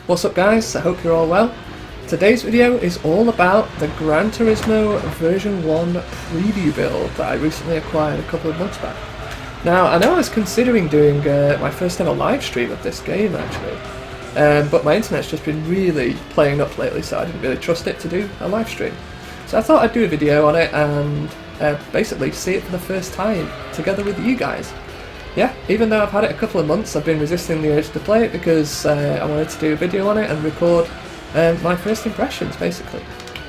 What's up guys, I hope you're all well. Today's video is all about the Gran Turismo version 1 preview build that I recently acquired a couple of months back. Now I know I was considering doing my first ever live stream of this game actually, but my internet's just been really playing up lately, so I didn't really trust it to do a live stream. So I thought I'd do a video on it and basically see it for the first time together with you guys. Yeah, even though I've had it a couple of months, I've been resisting the urge to play it because I wanted to do a video on it and record my first impressions, basically.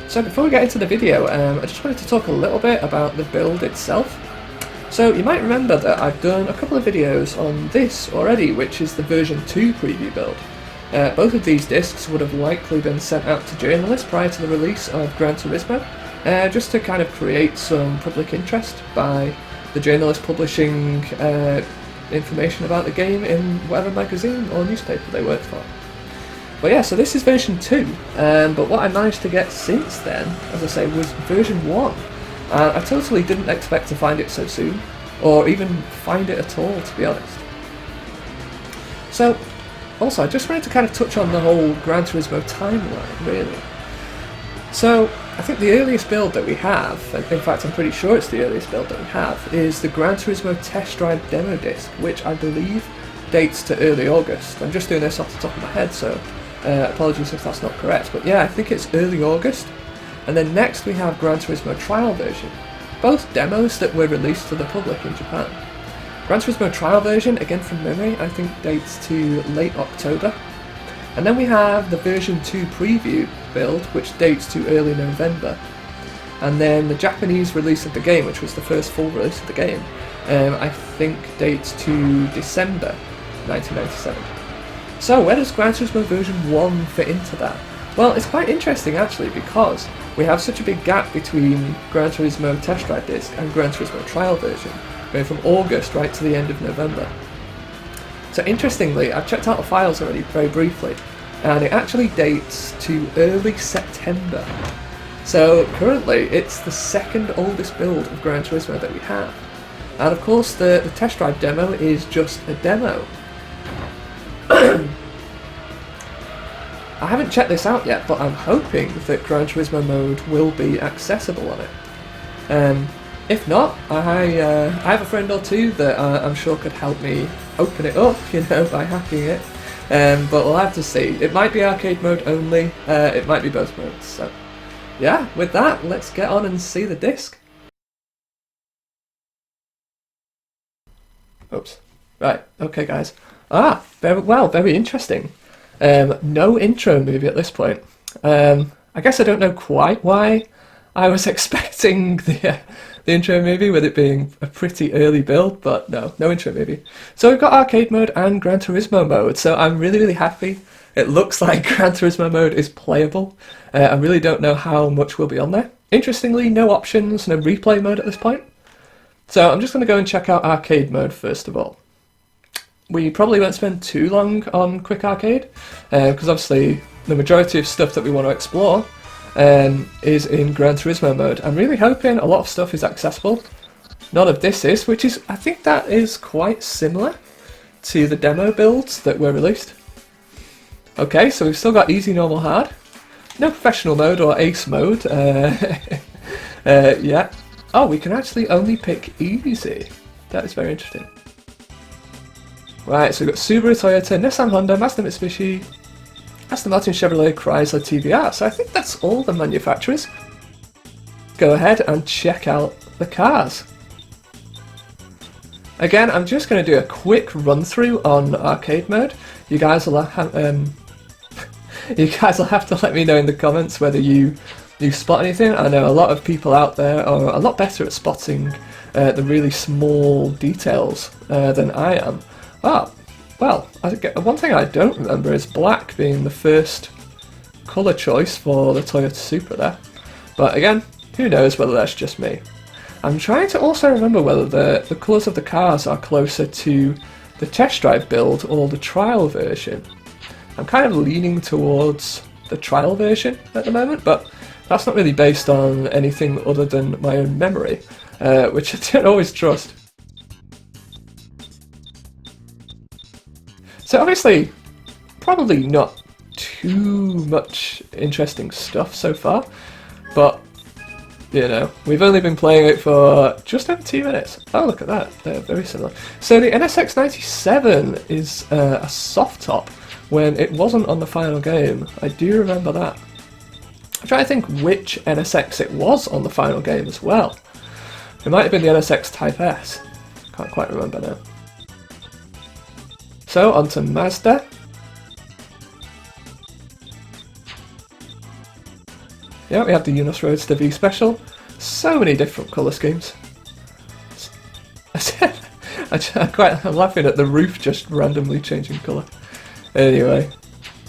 So before we get into the video, I just wanted to talk a little bit about the build itself. So you might remember that I've done a couple of videos on this already, which is the version 2 preview build. Both of these discs would have likely been sent out to journalists prior to the release of Gran Turismo, just to kind of create some public interest by the journalists publishing information about the game in whatever magazine or newspaper they worked for. But yeah, so this is version 2, but what I managed to get since then, as I say, was version 1. I totally didn't expect to find it so soon, or even find it at all, to be honest. So, also, I just wanted to kind of touch on the whole Gran Turismo timeline, really. So, I think the earliest build that we have, in fact I'm pretty sure it's the earliest build that we have, is the Gran Turismo Test Drive demo disc, which I believe dates to early August. I'm just doing this off the top of my head, so apologies if that's not correct, but yeah, I think it's early August. And then next we have Gran Turismo Trial Version, both demos that were released to the public in Japan. Gran Turismo Trial Version, again from memory, I think dates to late October. And then we have the version 2 preview build, which dates to early November. And then the Japanese release of the game, which was the first full release of the game, I think dates to December 1997. So where does Gran Turismo version 1 fit into that? Well, it's quite interesting actually, because we have such a big gap between Gran Turismo Test Drive disc and Gran Turismo Trial version, going from August right to the end of November. So interestingly, I've checked out the files already very briefly, and it actually dates to early September. So currently it's the second oldest build of Gran Turismo that we have. And of course the test drive demo is just a demo. I haven't checked this out yet, but I'm hoping that Gran Turismo Mode will be accessible on it. If not, I have a friend or two that I'm sure could help me open it up, you know, by hacking it. But we'll have to see. It might be arcade mode only, it might be both modes. So yeah, with that, let's get on and see the disc. Oops. Right, okay guys. Very interesting. No intro movie at this point. I guess I don't know quite why I was expecting the intro movie, with it being a pretty early build, but no intro movie. So we've got arcade mode and Gran Turismo mode, so I'm really happy. It looks like Gran Turismo mode is playable. I really don't know how much will be on there. Interestingly, no options, no replay mode at this point. So I'm just going to go and check out arcade mode first of all. We probably won't spend too long on quick arcade, because obviously the majority of stuff that we want to explore is in Gran Turismo mode. I'm really hoping a lot of stuff is accessible. None of this is, which is, I think that is quite similar to the demo builds that were released. Okay, so we've still got easy, normal, hard. No professional mode or ace mode. Yeah. Oh, we can actually only pick easy. That is very interesting. Right, so we've got Subaru, Toyota, Nissan, Honda, Mazda, Mitsubishi, Aston Martin, Chevrolet, Chrysler, TVR. So I think that's all the manufacturers. Go ahead and check out the cars. Again, I'm just going to do a quick run through on arcade mode. You guys will have to let me know in the comments whether you spot anything. I know a lot of people out there are a lot better at spotting the really small details than I am. Ah, well, one thing I don't remember is black being the first colour choice for the Toyota Supra there. But again, who knows whether that's just me. I'm trying to also remember whether the colours of the cars are closer to the test drive build or the trial version. I'm kind of leaning towards the trial version at the moment, but that's not really based on anything other than my own memory, which I don't always trust. So obviously, probably not too much interesting stuff so far, but you know, we've only been playing it for just over 2 minutes. Oh, look at that, they're very similar. So the NSX97 is a soft top when it wasn't on the final game. I do remember that. I'm trying to think which NSX it was on the final game as well. It might have been the NSX Type S. Can't quite remember now. So, on to Mazda. Yeah, we have the Unos Roadster V Special. So many different colour schemes. I'm laughing at the roof just randomly changing colour. Anyway,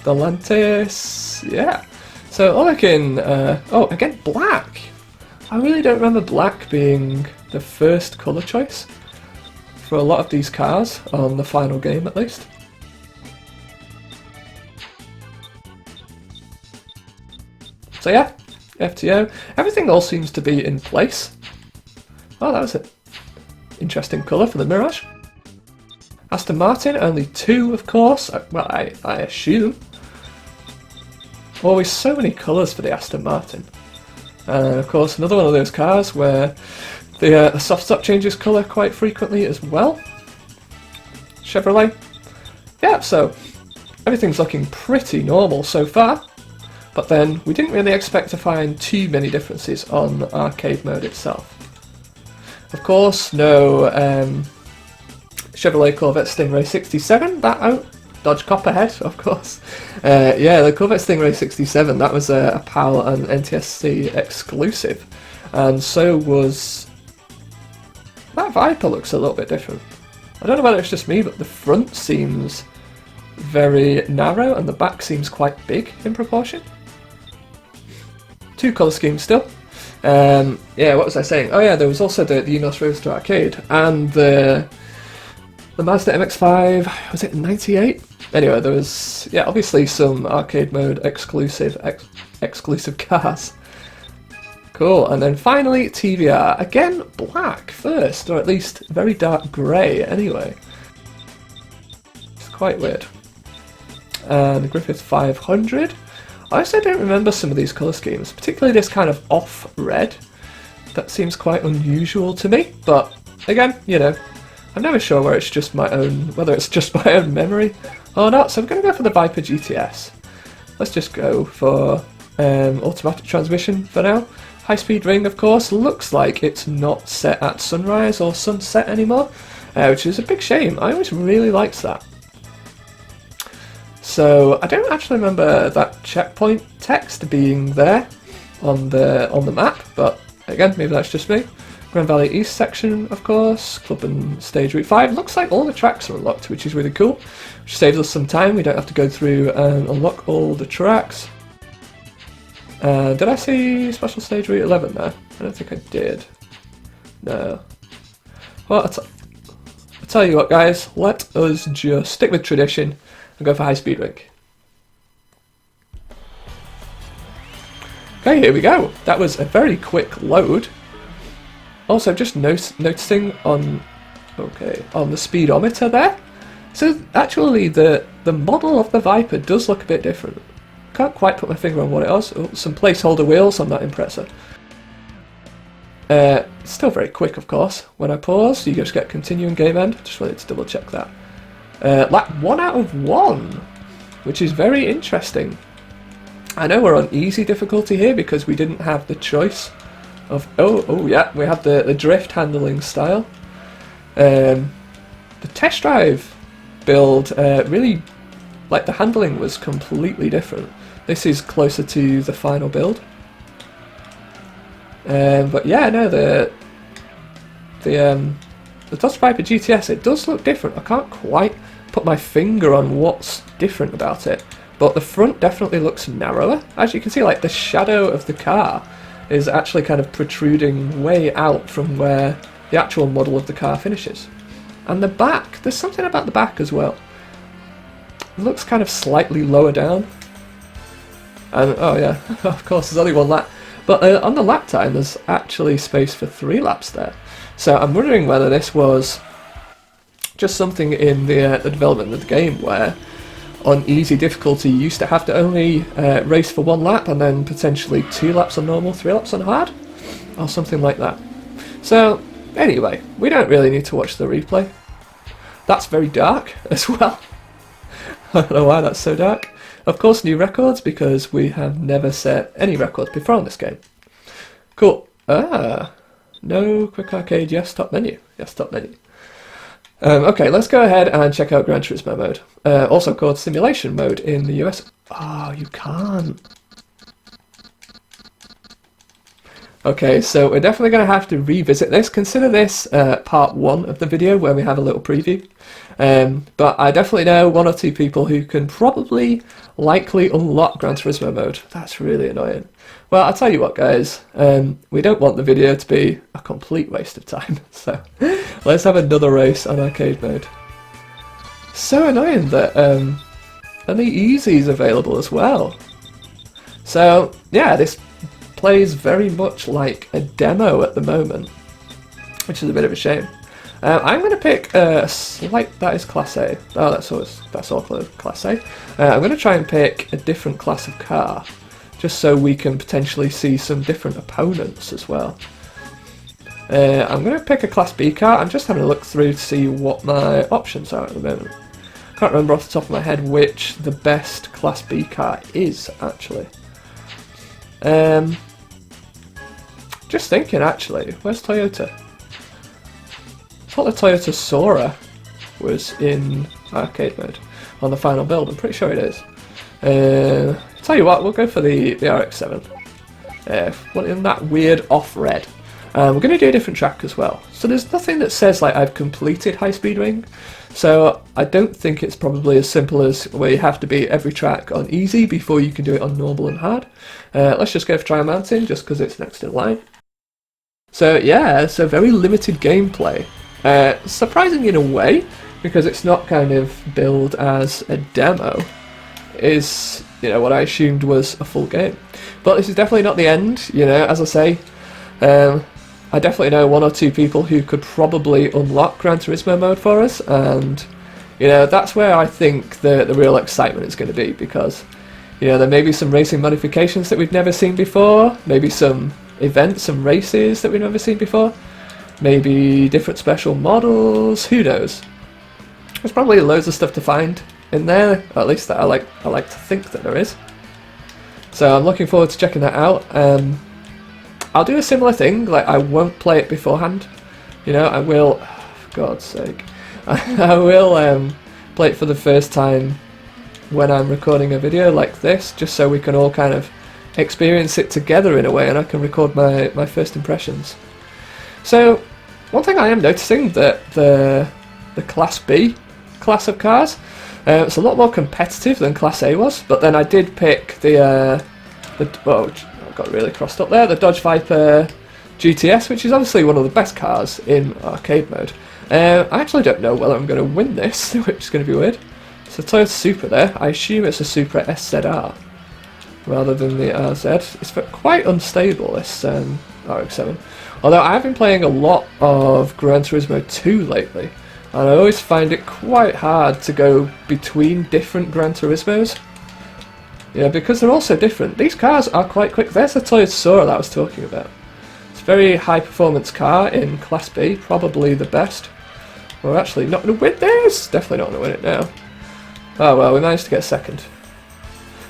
the Lantis, yeah. So, all looking, oh, again, black. I really don't remember black being the first colour choice for a lot of these cars, on the final game at least. So yeah, FTO. Everything all seems to be in place. Oh, that was an interesting colour for the Mirage. Aston Martin, only 2, of course. Well, I assume. Always so many colours for the Aston Martin. And of course, another one of those cars where the soft stop changes colour quite frequently as well. Chevrolet. Yeah, so everything's looking pretty normal so far. But then, we didn't really expect to find too many differences on arcade mode itself. Of course, no Chevrolet Corvette Stingray 67, Dodge Copperhead, of course. Yeah, the Corvette Stingray 67, that was a PAL and NTSC exclusive. And so was... that Viper looks a little bit different. I don't know whether it's just me, but the front seems very narrow and the back seems quite big in proportion. 2 colour schemes still. Yeah, what was I saying? Oh yeah, there was also the Unos Roadster Arcade and the Mazda MX-5, was it 98? Anyway, there was, yeah, obviously some arcade mode exclusive cars. Cool, and then finally TVR. Again, black first, or at least very dark grey anyway. It's quite weird. And the Griffith 500. I also don't remember some of these colour schemes, particularly this kind of off red. That seems quite unusual to me, but again, you know, I'm never sure whether it's just my own memory or not, so I'm going to go for the Viper GTS. Let's just go for automatic transmission for now. High speed ring, of course, looks like it's not set at sunrise or sunset anymore, which is a big shame. I always really liked that. So I don't actually remember that checkpoint text being there on the map, but again, maybe that's just me. Grand Valley East section, of course, Club and Stage Route 5. Looks like all the tracks are unlocked, which is really cool, which saves us some time. We don't have to go through and unlock all the tracks. Did I see Special Stage Route 11 there? I don't think I did. No. Well, I'll tell you what, guys, let us just stick with tradition and go for high speed ring. Okay, here we go. That was a very quick load. Also, just noticing on the speedometer there. So actually, the model of the Viper does look a bit different. Can't quite put my finger on what it is. Oh, some placeholder wheels on that Impreza. Still very quick, of course. When I pause, you just get continuing game end. Just wanted to double check that. Lap 1 out of 1, which is very interesting. I know we're on easy difficulty here because we didn't have the choice of... Oh yeah, we have the drift handling style. The test drive build, really, like the handling was completely different. This is closer to the final build. But yeah, no, the Dodge Viper GTS, it does look different. I can't quite put my finger on what's different about it, but the front definitely looks narrower. As you can see, like the shadow of the car is actually kind of protruding way out from where the actual model of the car finishes. And the back, there's something about the back as well. It looks kind of slightly lower down. And oh yeah, of course there's only 1 lap. But on the lap time there's actually space for 3 laps there. So I'm wondering whether this was just something in the development of the game where on easy difficulty, you used to have to only race for 1 lap and then potentially 2 laps on normal, 3 laps on hard, or something like that. So anyway, we don't really need to watch the replay. That's very dark as well. I don't know why that's so dark. Of course, new records, because we have never set any records before on this game. Cool. No quick arcade, yes, top menu. Yes, top menu. Okay, let's go ahead and check out Gran Turismo Mode. Also called Simulation Mode in the US. Oh, you can't. Okay, so we're definitely going to have to revisit this. Consider this part 1 of the video where we have a little preview. But I definitely know 1 or 2 people who can probably likely unlock Gran Turismo Mode. That's really annoying. Well, I'll tell you what, guys. We don't want the video to be a complete waste of time. So let's have another race on arcade mode. So annoying that only easy is available as well. So yeah, this plays very much like a demo at the moment, which is a bit of a shame. I'm going to pick a slight, that is Class A. Oh, that's all Class A. I'm going to try and pick a different class of car, just so we can potentially see some different opponents as well. I'm going to pick a Class B car. I'm just having a look through to see what my options are at the moment. Can't remember off the top of my head which the best Class B car is, actually. Just thinking, actually, where's Toyota? I thought the Toyota Sora was in arcade mode on the final build. I'm pretty sure it is. Tell you what, we'll go for the RX-7. In that weird off-red. We're going to do a different track as well. So there's nothing that says like I've completed High Speed Ring. So I don't think it's probably as simple as where you have to beat every track on easy before you can do it on normal and hard. Let's just go for Trial Mountain just because it's next in line. So yeah, it's a very limited gameplay. Surprising in a way, because it's not kind of billed as a demo. Is, you know, what I assumed was a full game. But this is definitely not the end, you know, as I say. I definitely know 1 or 2 people who could probably unlock Gran Turismo Mode for us, and, you know, that's where I think the real excitement is going to be, because, you know, there may be some racing modifications that we've never seen before, maybe some events, some races that we've never seen before, maybe different special models, who knows. There's probably loads of stuff to find in there, or at least that I like to think that there is. So I'm looking forward to checking that out. I'll do a similar thing, like I won't play it beforehand. You know, I will, for God's sake, I will play it for the first time when I'm recording a video like this, just so we can all kind of experience it together in a way, and I can record my first impressions. So, one thing I am noticing that the Class B class of cars, it's a lot more competitive than Class A was, but then I did pick the well, I got really crossed up there, the Dodge Viper GTS, which is obviously one of the best cars in arcade mode. I actually don't know whether I'm going to win this, which is going to be weird. So Toyota Supra there, I assume it's a Supra SZR rather than the RZ. It's quite unstable, this RX-7. Although I've been playing a lot of Gran Turismo 2 lately, and I always find it quite hard to go between different Gran Turismos. Yeah, because they're all so different. These cars are quite quick. There's the Toyota Sora that I was talking about. It's a very high performance car in Class B, probably the best. We're actually not going to win this! Definitely not going to win it now. Oh well, we managed to get second.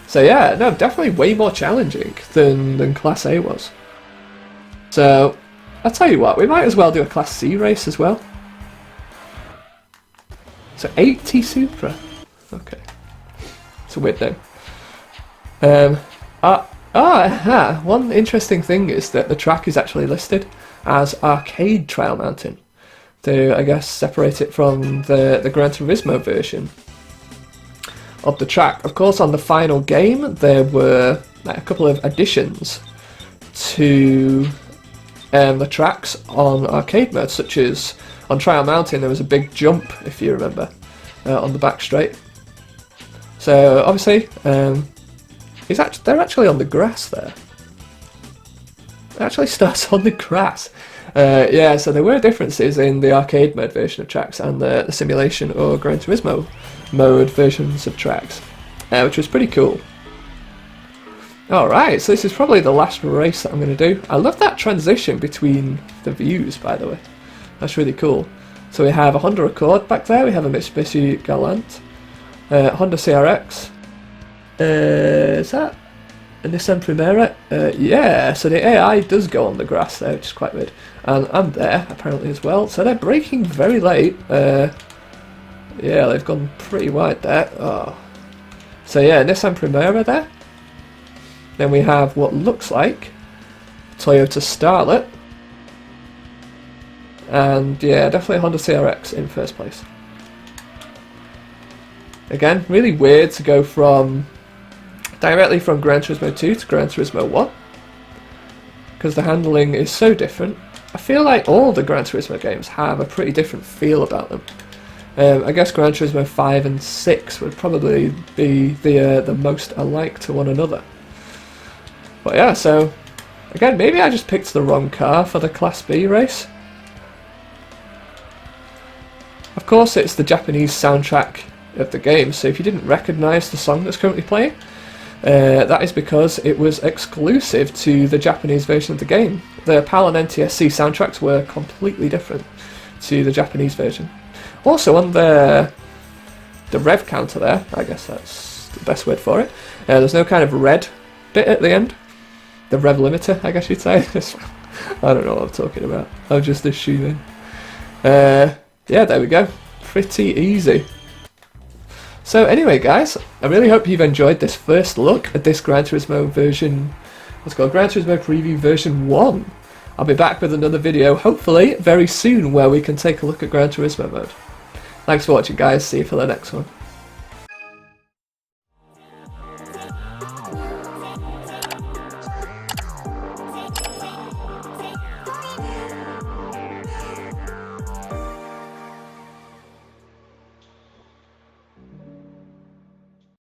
So yeah, no, definitely way more challenging than Class A was. So, I'll tell you what, we might as well do a Class C race as well. So 80 Supra. Okay. It's a weird name. One interesting thing is that the track is actually listed as Arcade Trial Mountain to, I guess, separate it from the Gran Turismo version of the track. Of course, on the final game, there were a couple of additions to the tracks on arcade mode, such as on Trial Mountain there was a big jump, if you remember, on the back straight. So obviously, they're actually on the grass there. It actually starts on the grass. Yeah, so there were differences in the arcade mode version of tracks and the simulation or Gran Turismo mode versions of tracks, which was pretty cool. Alright, so this is probably the last race that I'm going to do. I love that transition between the views, by the way. That's really cool. So we have a Honda Accord back there, we have a Mitsubishi Galant, Honda CRX, is that a Nissan Primera? Yeah, so the AI does go on the grass there, which is quite weird. And I'm there, apparently, as well. So they're braking very late. Yeah, they've gone pretty wide there. Oh. So yeah, Nissan Primera there. Then we have what looks like Toyota Starlet. And yeah, definitely Honda CRX in first place. Again, really weird to go directly from Gran Turismo 2 to Gran Turismo 1. Because the handling is so different. I feel like all the Gran Turismo games have a pretty different feel about them. I guess Gran Turismo 5 and 6 would probably be the most alike to one another. But yeah, so again, maybe I just picked the wrong car for the Class B race. Of course, it's the Japanese soundtrack of the game, so if you didn't recognise the song that's currently playing, that is because it was exclusive to the Japanese version of the game. The PAL and NTSC soundtracks were completely different to the Japanese version. Also on the rev counter there, I guess that's the best word for it, there's no kind of red bit at the end. The rev limiter, I guess you'd say. I don't know what I'm talking about. I'm just assuming. Yeah, there we go. Pretty easy. So anyway, guys, I really hope you've enjoyed this first look at this Gran Turismo version, what's called Gran Turismo Preview version 1. I'll be back with another video, hopefully very soon, where we can take a look at Gran Turismo mode. Thanks for watching, guys. See you for the next one.